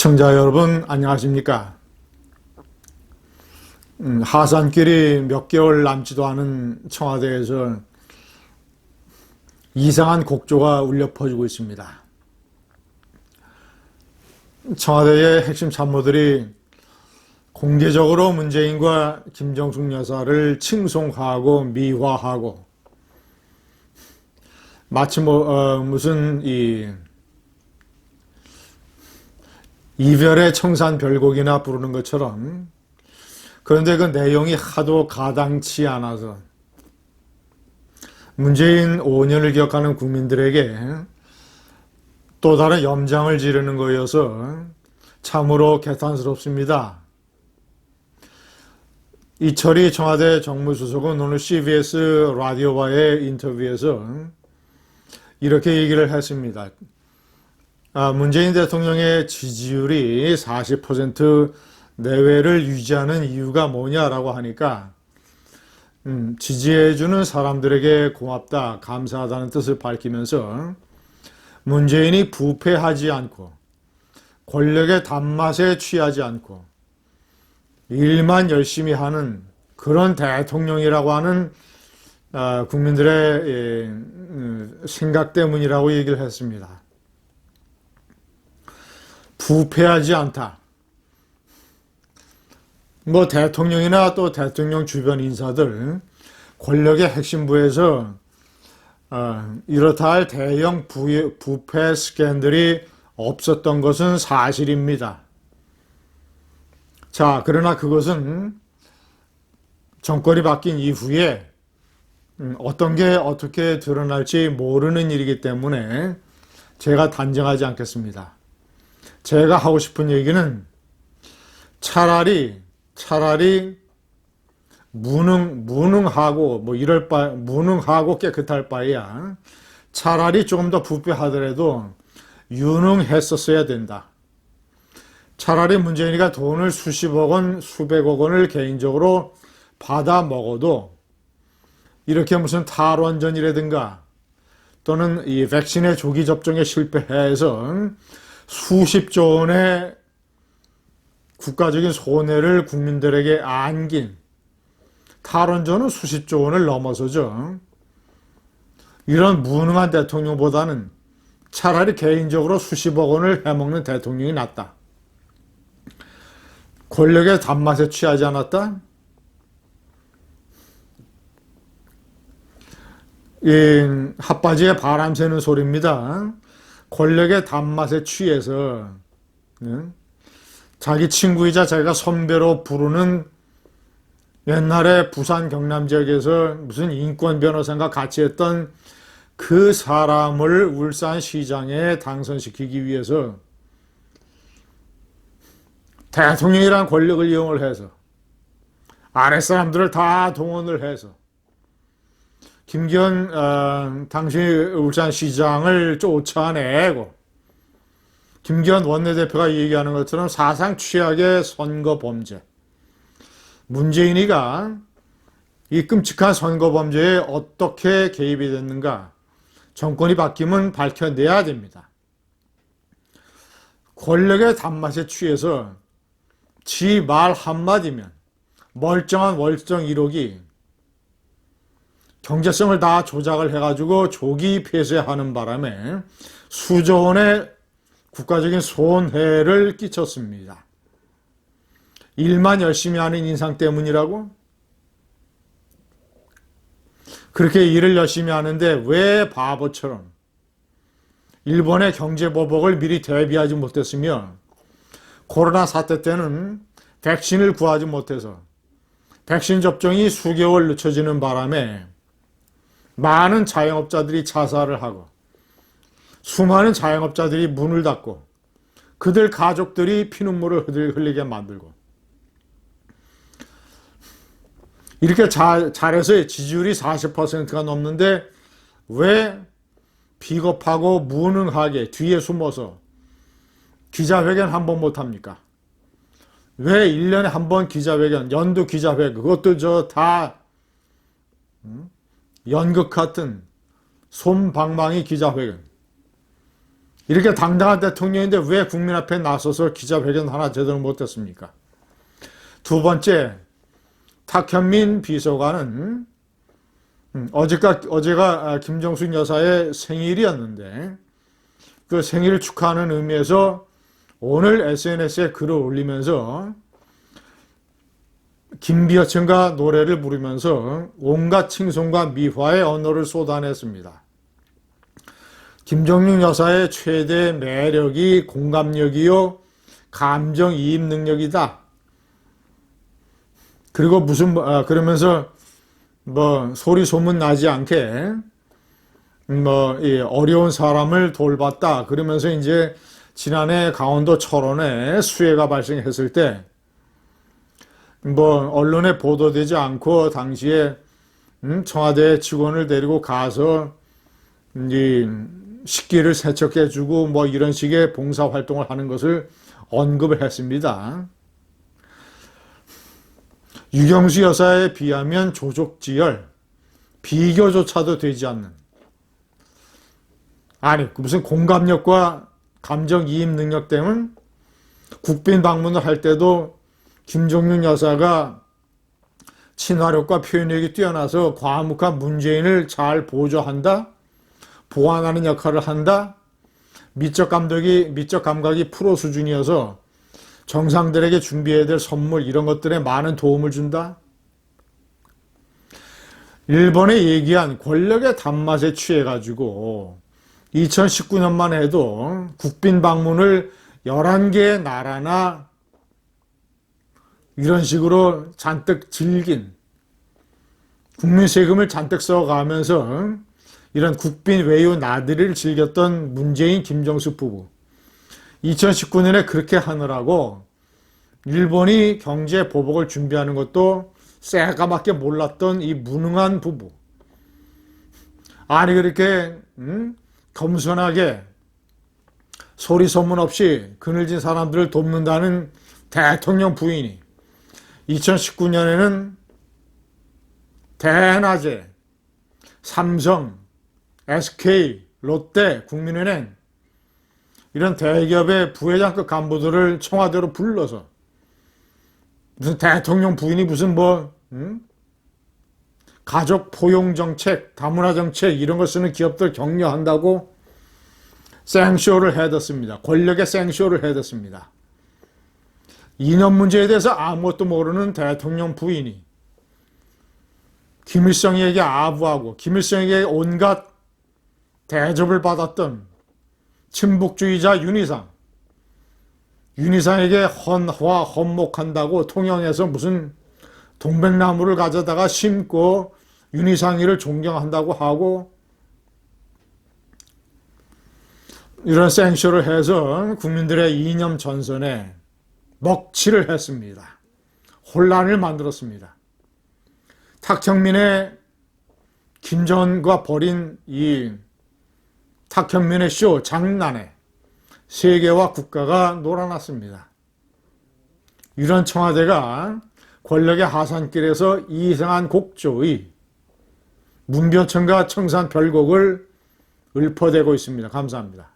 시청자 여러분 안녕하십니까? 하산길이 몇 개월 남지도 않은 청와대에서 이상한 곡조가 울려 퍼지고 있습니다. 청와대의 핵심 참모들이 공개적으로 문재인과 김정숙 여사를 칭송하고 미화하고 마치 무슨 이별의 청산별곡이나 부르는 것처럼, 그런데 그 내용이 하도 가당치 않아서 문재인 5년을 기억하는 국민들에게 또 다른 염장을 지르는 거여서 참으로 개탄스럽습니다. 이철희 청와대 정무수석은 오늘 CBS 라디오와의 인터뷰에서 이렇게 얘기를 했습니다. 문재인 대통령의 지지율이 40% 내외를 유지하는 이유가 뭐냐라고 하니까 지지해주는 사람들에게 고맙다, 감사하다는 뜻을 밝히면서 문재인이 부패하지 않고 권력의 단맛에 취하지 않고 일만 열심히 하는 그런 대통령이라고 하는 국민들의 생각 때문이라고 얘기를 했습니다. 부패하지 않다. 대통령이나 또 대통령 주변 인사들, 권력의 핵심부에서 이렇다 할 대형 부패 스캔들이 없었던 것은 사실입니다. 자, 그러나 그것은 정권이 바뀐 이후에 어떤 게 어떻게 드러날지 모르는 일이기 때문에 제가 단정하지 않겠습니다. 제가 하고 싶은 얘기는 차라리 무능하고 무능하고 깨끗할 바에야 차라리 조금 더 부패하더라도 유능했었어야 된다. 차라리 문재인이가 돈을 수십억 원, 수백억 원을 개인적으로 받아 먹어도 이렇게 무슨 탈원전이라든가 또는 이 백신의 조기 접종에 실패해서 수십조 원의 국가적인 손해를 국민들에게 안긴, 탈원전은 수십조 원을 넘어서죠. 이런 무능한 대통령보다는 차라리 개인적으로 수십억 원을 해먹는 대통령이 낫다. 권력의 단맛에 취하지 않았다? 핫바지에 바람 새는 소리입니다. 권력의 단맛에 취해서 자기 친구이자 자기가 선배로 부르는 옛날에 부산 경남 지역에서 무슨 인권 변호사가 같이 했던 그 사람을 울산시장에 당선시키기 위해서 대통령이란 권력을 이용을 해서 아랫사람들을 다 동원을 해서 김기현 당시 울산시장을 쫓아내고 김기현 원내대표가 얘기하는 것처럼 사상 최악의 선거 범죄, 문재인이가 이 끔찍한 선거 범죄에 어떻게 개입이 됐는가 정권이 바뀌면 밝혀내야 됩니다. 권력의 단맛에 취해서 지 말 한마디면 멀쩡한 월정 1억이 경제성을 다 조작을 해가지고 조기 폐쇄하는 바람에 수조 원의 국가적인 손해를 끼쳤습니다. 일만 열심히 하는 인상 때문이라고? 그렇게 일을 열심히 하는데 왜 바보처럼 일본의 경제보복을 미리 대비하지 못했으며 코로나 사태 때는 백신을 구하지 못해서 백신 접종이 수개월 늦춰지는 바람에 많은 자영업자들이 자살을 하고 수많은 자영업자들이 문을 닫고 그들 가족들이 피눈물을 흘리게 만들고 이렇게 잘해서 지지율이 40%가 넘는데 왜 비겁하고 무능하게 뒤에 숨어서 기자회견 한 번 못합니까? 왜 1년에 한 번 기자회견, 연두 기자회견, 그것도 다 연극 같은 솜방망이 기자회견, 이렇게 당당한 대통령인데 왜 국민 앞에 나서서 기자회견 하나 제대로 못했습니까? 두 번째, 탁현민 비서관은 어제가 김정숙 여사의 생일이었는데 그 생일을 축하하는 의미에서 오늘 SNS에 글을 올리면서 김비어천가 노래를 부르면서 온갖 칭송과 미화의 언어를 쏟아냈습니다. 김정숙 여사의 최대 매력이 공감력이요 감정이입 능력이다. 그리고 그러면서 소리 소문 나지 않게 이 어려운 사람을 돌봤다. 그러면서 이제 지난해 강원도 철원에 수해가 발생했을 때 언론에 보도되지 않고 당시에 청와대 직원을 데리고 가서 이 식기를 세척해주고 이런 식의 봉사활동을 하는 것을 언급을 했습니다. 유경수 여사에 비하면 조족지열, 비교조차도 되지 않는, 아니 무슨 공감력과 감정이입 능력 때문에 국빈 방문을 할 때도 김정숙 여사가 친화력과 표현력이 뛰어나서 과묵한 문재인을 잘 보조한다, 보완하는 역할을 한다, 미적 감각이 프로 수준이어서 정상들에게 준비해야 될 선물 이런 것들에 많은 도움을 준다. 일본에 얘기한 권력의 단맛에 취해가지고 2019년만 해도 국빈 방문을 11개의 나라나 이런 식으로 잔뜩 즐긴, 국민 세금을 잔뜩 써가면서 이런 국빈 외유 나들이를 즐겼던 문재인 김정숙 부부. 2019년에 그렇게 하느라고 일본이 경제 보복을 준비하는 것도 새까맣게 몰랐던 이 무능한 부부. 아니 그렇게 겸손하게 소리 소문 없이 그늘진 사람들을 돕는다는 대통령 부인이 2019년에는 대낮에 삼성, SK, 롯데, 국민은행 이런 대기업의 부회장급 간부들을 청와대로 불러서 무슨 대통령 부인이 무슨 가족 포용 정책, 다문화 정책 이런 걸 쓰는 기업들 격려한다고 생쇼를 해뒀습니다. 권력의 생쇼를 해뒀습니다. 이념 문제에 대해서 아무것도 모르는 대통령 부인이 김일성에게 아부하고 김일성에게 온갖 대접을 받았던 친북주의자 윤희상에게 헌목한다고 통영에서 무슨 동백나무를 가져다가 심고 윤희상이를 존경한다고 하고 이런 생쇼를 해서 국민들의 이념 전선에 먹칠을 했습니다. 혼란을 만들었습니다. 탁현민의 김정은과 벌인 이 탁현민의 쇼 장난에 세계와 국가가 놀아났습니다. 이런 청와대가 권력의 하산길에서 이상한 곡조의 문변천과 청산 별곡을 읊어대고 있습니다. 감사합니다.